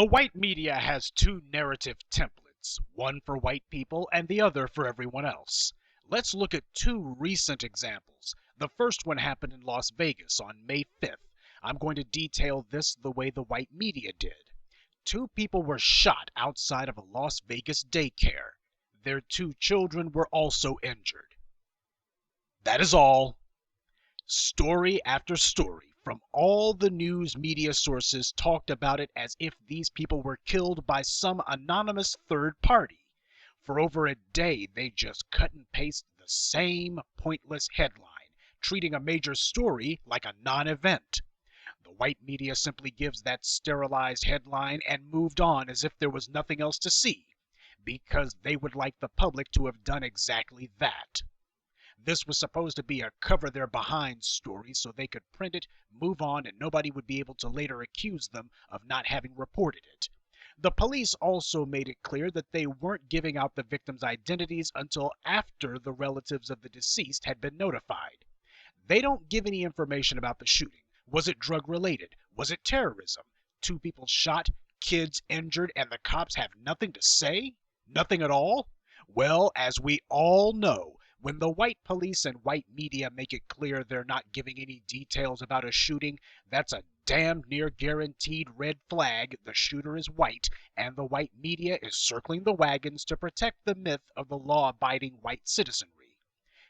The white media has two narrative templates, one for white people and the other for everyone else. Let's look at two recent examples. The first one happened in Las Vegas on May 5th. I'm going to detail this the way the white media did. Two people were shot outside of a Las Vegas daycare. Their two children were also injured. That is all. Story after story from all the news media sources talked about it as if these people were killed by some anonymous third party. For over a day, they just cut and paste the same pointless headline, treating a major story like a non-event. The white media simply gives that sterilized headline and moved on as if there was nothing else to see, because they would like the public to have done exactly that. This was supposed to be a cover their behind story so they could print it, move on, and nobody would be able to later accuse them of not having reported it. The police also made it clear that they weren't giving out the victims' identities until after the relatives of the deceased had been notified. They don't give any information about the shooting. Was it drug related? Was it terrorism? Two people shot, kids injured, and the cops have nothing to say? Nothing at all? Well, as we all know, when the white police and white media make it clear they're not giving any details about a shooting, that's a damn near guaranteed red flag the shooter is white, and the white media is circling the wagons to protect the myth of the law-abiding white citizenry.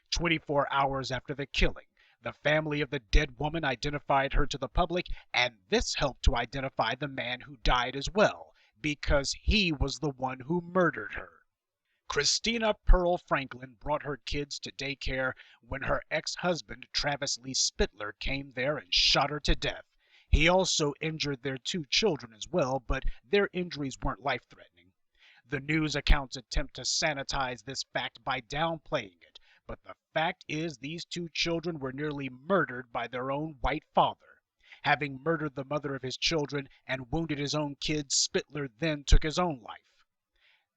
24 hours after the killing, the family of the dead woman identified her to the public, and this helped to identify the man who died as well, because he was the one who murdered her. Christina Pearl Franklin brought her kids to daycare when her ex-husband, Travis Lee Spittler, came there and shot her to death. He also injured their two children as well, but their injuries weren't life-threatening. The news accounts attempt to sanitize this fact by downplaying it, but the fact is these two children were nearly murdered by their own white father. Having murdered the mother of his children and wounded his own kids, Spittler then took his own life.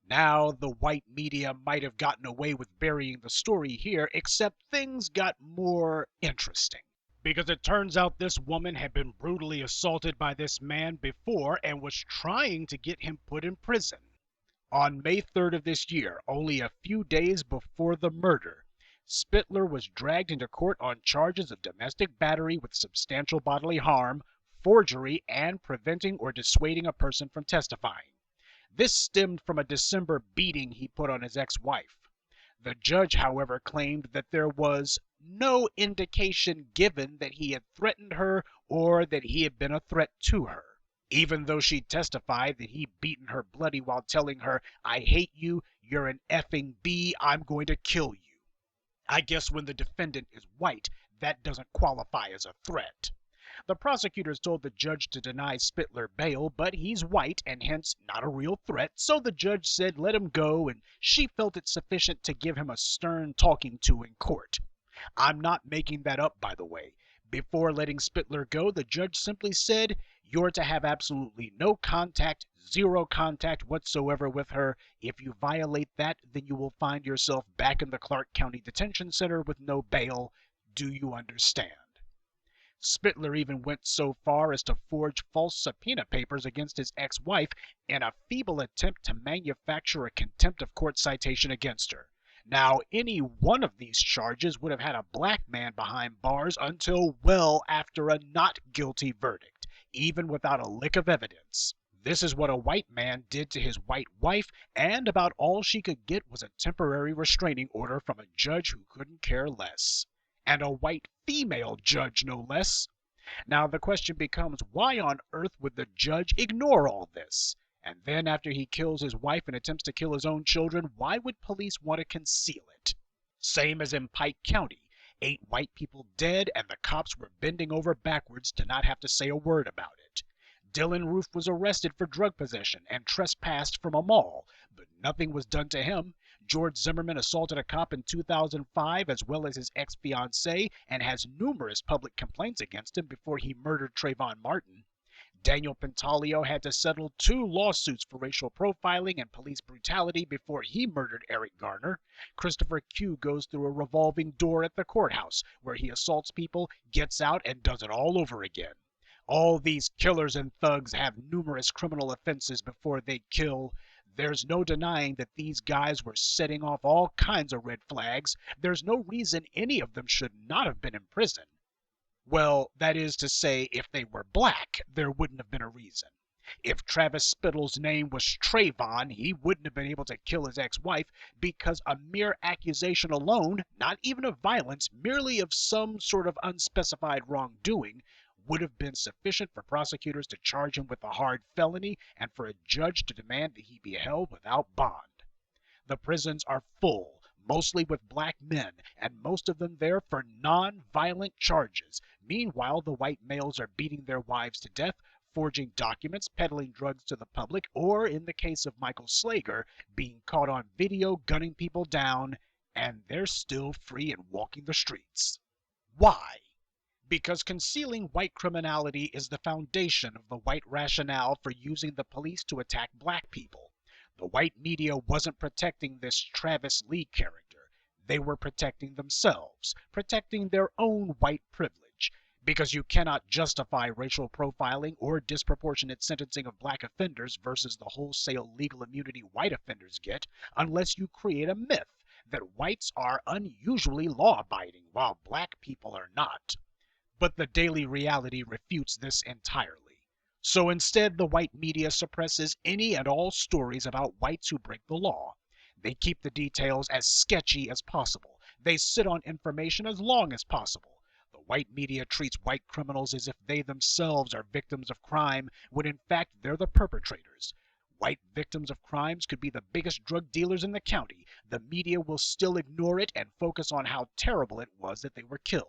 Now, the white media might have gotten away with burying the story here, except things got more interesting. Because it turns out this woman had been brutally assaulted by this man before and was trying to get him put in prison. On May 3rd of this year, only a few days before the murder, Spittler was dragged into court on charges of domestic battery with substantial bodily harm, forgery, and preventing or dissuading a person from testifying. This stemmed from a December beating he put on his ex-wife. The judge, however, claimed that there was no indication given that he had threatened her or that he had been a threat to her, even though she testified that he beaten her bloody while telling her, "I hate you, you're an effing bee, I'm going to kill you." I guess when the defendant is white, that doesn't qualify as a threat. The prosecutors told the judge to deny Spittler bail, but he's white and hence not a real threat, so the judge said let him go, and she felt it sufficient to give him a stern talking to in court. I'm not making that up, by the way. Before letting Spittler go, the judge simply said, "You're to have absolutely no contact, zero contact whatsoever with her. If you violate that, then you will find yourself back in the Clark County Detention Center with no bail. Do you understand?" Spittler even went so far as to forge false subpoena papers against his ex-wife in a feeble attempt to manufacture a contempt of court citation against her. Now, any one of these charges would have had a black man behind bars until well after a not guilty verdict, even without a lick of evidence. This is what a white man did to his white wife, and about all she could get was a temporary restraining order from a judge who couldn't care less. And a white female judge, no less. Now the question becomes, why on earth would the judge ignore all this? And then after he kills his wife and attempts to kill his own children, why would police want to conceal it? Same as in Pike County. 8 white people dead, and the cops were bending over backwards to not have to say a word about it. Dylan Roof was arrested for drug possession and trespassed from a mall, but nothing was done to him. George Zimmerman assaulted a cop in 2005 as well as his ex-fiancée and has numerous public complaints against him before he murdered Trayvon Martin. Daniel Pentalio had to settle 2 lawsuits for racial profiling and police brutality before he murdered Eric Garner. Christopher Q goes through a revolving door at the courthouse where he assaults people, gets out, and does it all over again. All these killers and thugs have numerous criminal offenses before they kill. There's no denying that these guys were setting off all kinds of red flags. There's no reason any of them should not have been in prison. Well, that is to say, if they were black, there wouldn't have been a reason. If Travis Spittle's name was Trayvon, he wouldn't have been able to kill his ex-wife because a mere accusation alone, not even of violence, merely of some sort of unspecified wrongdoing, would have been sufficient for prosecutors to charge him with a hard felony and for a judge to demand that he be held without bond. The prisons are full, mostly with black men, and most of them there for non-violent charges. Meanwhile, the white males are beating their wives to death, forging documents, peddling drugs to the public, or, in the case of Michael Slager, being caught on video gunning people down, and they're still free and walking the streets. Why? Because concealing white criminality is the foundation of the white rationale for using the police to attack black people. The white media wasn't protecting this Travis Lee character. They were protecting themselves, protecting their own white privilege. Because you cannot justify racial profiling or disproportionate sentencing of black offenders versus the wholesale legal immunity white offenders get unless you create a myth that whites are unusually law-abiding while black people are not. But the daily reality refutes this entirely. So instead, the white media suppresses any and all stories about whites who break the law. They keep the details as sketchy as possible. They sit on information as long as possible. The white media treats white criminals as if they themselves are victims of crime, when in fact they're the perpetrators. White victims of crimes could be the biggest drug dealers in the county. The media will still ignore it and focus on how terrible it was that they were killed.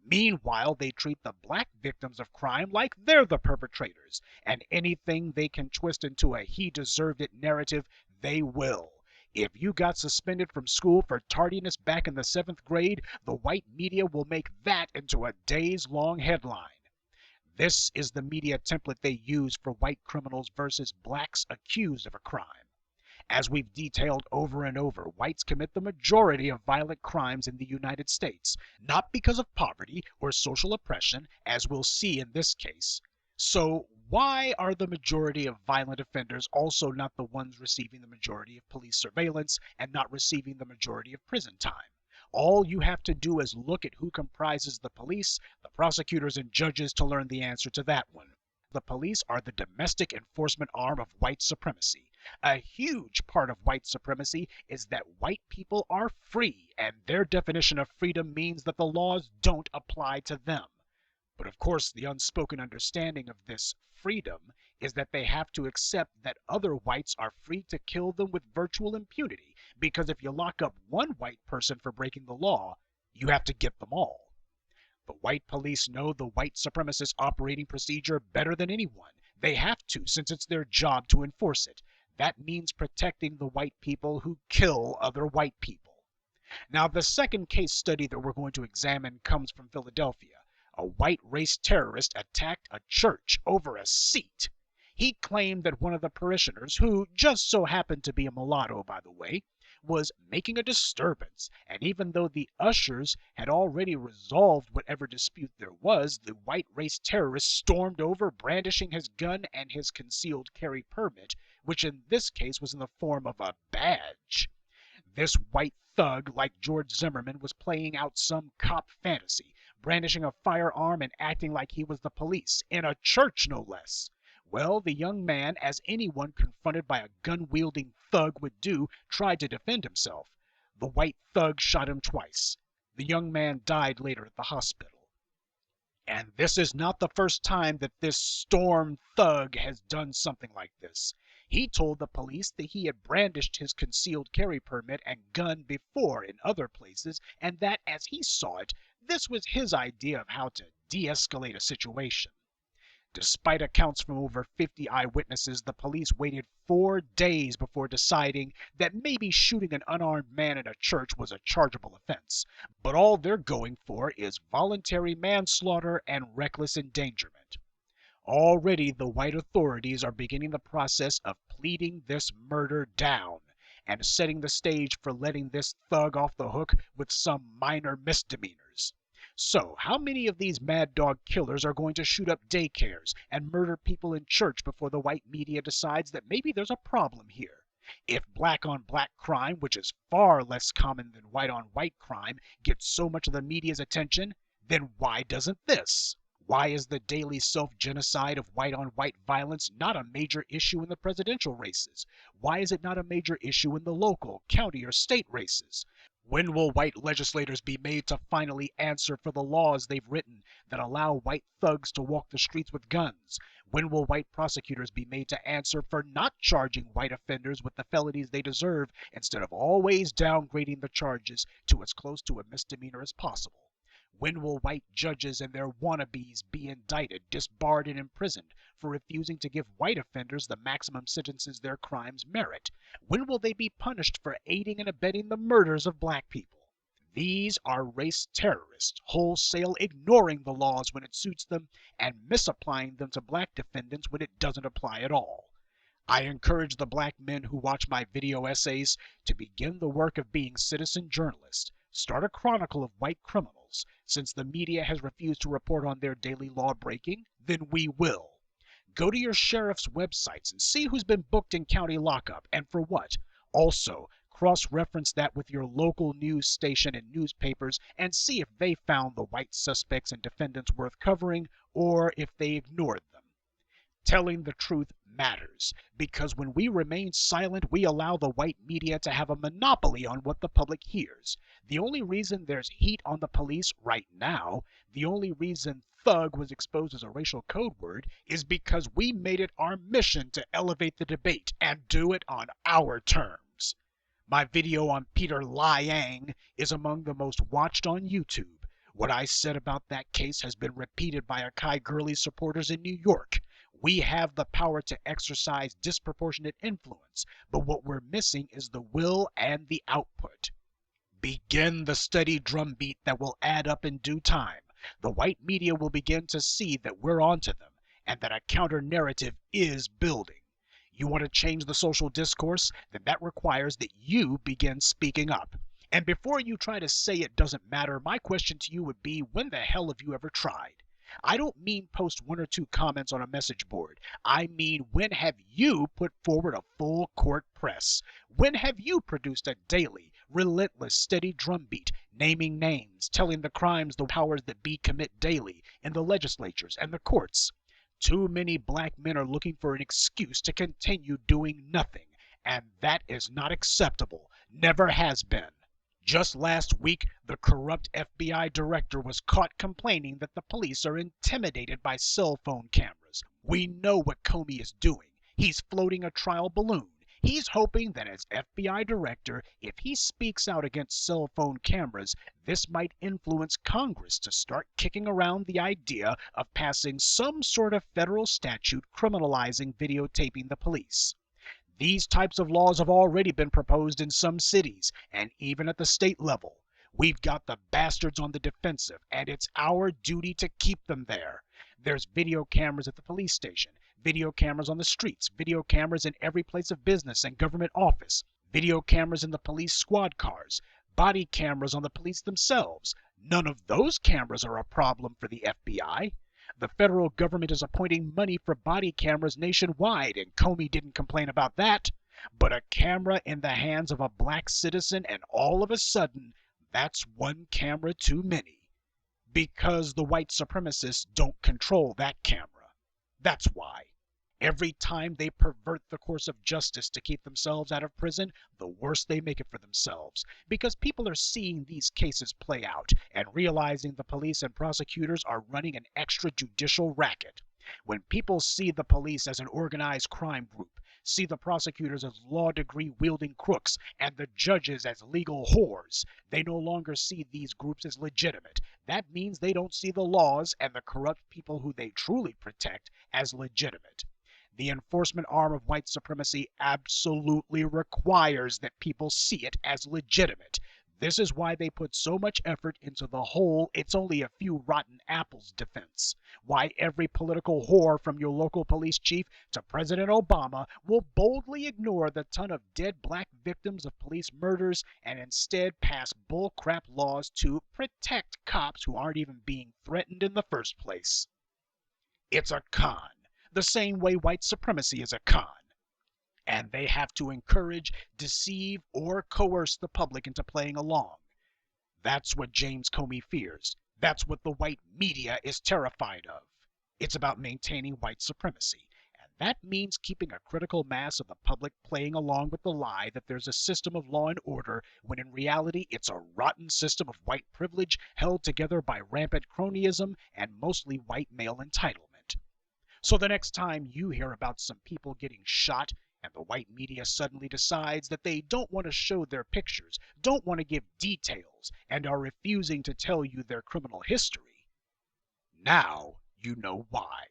Meanwhile, they treat the black victims of crime like they're the perpetrators, and anything they can twist into a he deserved it narrative, they will. If you got suspended from school for tardiness back in the 7th grade, the white media will make that into a days-long headline. This is the media template they use for white criminals versus blacks accused of a crime. As we've detailed over and over, whites commit the majority of violent crimes in the United States, not because of poverty or social oppression, as we'll see in this case. So why are the majority of violent offenders also not the ones receiving the majority of police surveillance and not receiving the majority of prison time? All you have to do is look at who comprises the police, the prosecutors, and judges to learn the answer to that one. The police are the domestic enforcement arm of white supremacy. A huge part of white supremacy is that white people are free, and their definition of freedom means that the laws don't apply to them. But of course, the unspoken understanding of this freedom is that they have to accept that other whites are free to kill them with virtual impunity, because if you lock up one white person for breaking the law, you have to get them all. The white police know the white supremacist operating procedure better than anyone. They have to, since it's their job to enforce it. That means protecting the white people who kill other white people. Now, the second case study that we're going to examine comes from Philadelphia. A white race terrorist attacked a church over a seat. He claimed that one of the parishioners, who just so happened to be a mulatto, by the way, was making a disturbance, and even though the ushers had already resolved whatever dispute there was, the white race terrorist stormed over brandishing his gun and his concealed carry permit, which in this case was in the form of a badge. This white thug, like George Zimmerman, was playing out some cop fantasy, brandishing a firearm and acting like he was the police, in a church no less. Well, the young man, as anyone confronted by a gun-wielding thug would do, tried to defend himself. The white thug shot him twice. The young man died later at the hospital. And this is not the first time that this storm thug has done something like this. He told the police that he had brandished his concealed carry permit and gun before in other places, and that, as he saw it, this was his idea of how to de-escalate a situation. Despite accounts from over 50 eyewitnesses, the police waited 4 days before deciding that maybe shooting an unarmed man in a church was a chargeable offense. But all they're going for is voluntary manslaughter and reckless endangerment. Already the white authorities are beginning the process of pleading this murder down and setting the stage for letting this thug off the hook with some minor misdemeanors. So, how many of these mad dog killers are going to shoot up daycares and murder people in church before the white media decides that maybe there's a problem here? If black on black crime, which is far less common than white on white crime, gets so much of the media's attention, then why doesn't this? Why is the daily self-genocide of white on white violence not a major issue in the presidential races? Why is it not a major issue in the local, county, or state races? When will white legislators be made to finally answer for the laws they've written that allow white thugs to walk the streets with guns? When will white prosecutors be made to answer for not charging white offenders with the felonies they deserve instead of always downgrading the charges to as close to a misdemeanor as possible? When will white judges and their wannabes be indicted, disbarred, and imprisoned for refusing to give white offenders the maximum sentences their crimes merit? When will they be punished for aiding and abetting the murders of black people? These are race terrorists, wholesale ignoring the laws when it suits them and misapplying them to black defendants when it doesn't apply at all. I encourage the black men who watch my video essays to begin the work of being citizen journalists. Start a chronicle of white criminals. Since the media has refused to report on their daily law breaking, then we will. Go to your sheriff's websites and see who's been booked in county lockup and for what. Also, cross-reference that with your local news station and newspapers and see if they found the white suspects and defendants worth covering or if they ignored them. Telling the truth matters, because when we remain silent, we allow the white media to have a monopoly on what the public hears. The only reason there's heat on the police right now, the only reason thug was exposed as a racial code word, is because we made it our mission to elevate the debate and do it on our terms. My video on Peter Liang is among the most watched on YouTube. What I said about that case has been repeated by Akai Gurley supporters in New York. We have the power to exercise disproportionate influence, but what we're missing is the will and the output. Begin the steady drumbeat that will add up in due time. The white media will begin to see that we're onto them and that a counter-narrative is building. You want to change the social discourse? Then that requires that you begin speaking up. And before you try to say it doesn't matter, my question to you would be, when the hell have you ever tried? I don't mean post one or two comments on a message board. I mean, when have you put forward a full court press? When have you produced a daily, relentless, steady drumbeat, naming names, telling the crimes the powers that be commit daily in the legislatures and the courts? Too many black men are looking for an excuse to continue doing nothing, and that is not acceptable. Never has been. Just last week, the corrupt FBI director was caught complaining that the police are intimidated by cell phone cameras. We know what Comey is doing. He's floating a trial balloon. He's hoping that as FBI director, if he speaks out against cell phone cameras, this might influence Congress to start kicking around the idea of passing some sort of federal statute criminalizing videotaping the police. These types of laws have already been proposed in some cities, and even at the state level. We've got the bastards on the defensive, and it's our duty to keep them there. There's video cameras at the police station, video cameras on the streets, video cameras in every place of business and government office, video cameras in the police squad cars, body cameras on the police themselves. None of those cameras are a problem for the FBI. The federal government is appointing money for body cameras nationwide, and Comey didn't complain about that. But a camera in the hands of a black citizen, and all of a sudden, that's one camera too many. Because the white supremacists don't control that camera. That's why. Every time they pervert the course of justice to keep themselves out of prison, the worse they make it for themselves. Because people are seeing these cases play out and realizing the police and prosecutors are running an extrajudicial racket. When people see the police as an organized crime group, see the prosecutors as law degree wielding crooks, and the judges as legal whores, they no longer see these groups as legitimate. That means they don't see the laws and the corrupt people who they truly protect as legitimate. The enforcement arm of white supremacy absolutely requires that people see it as legitimate. This is why they put so much effort into the whole "it's only a few rotten apples" defense. Why every political whore from your local police chief to President Obama will boldly ignore the ton of dead black victims of police murders and instead pass bullcrap laws to protect cops who aren't even being threatened in the first place. It's a con, the same way white supremacy is a con. And they have to encourage, deceive, or coerce the public into playing along. That's what James Comey fears. That's what the white media is terrified of. It's about maintaining white supremacy. And that means keeping a critical mass of the public playing along with the lie that there's a system of law and order, when in reality it's a rotten system of white privilege held together by rampant cronyism and mostly white male entitlement. So the next time you hear about some people getting shot and the white media suddenly decides that they don't want to show their pictures, don't want to give details, and are refusing to tell you their criminal history, now you know why.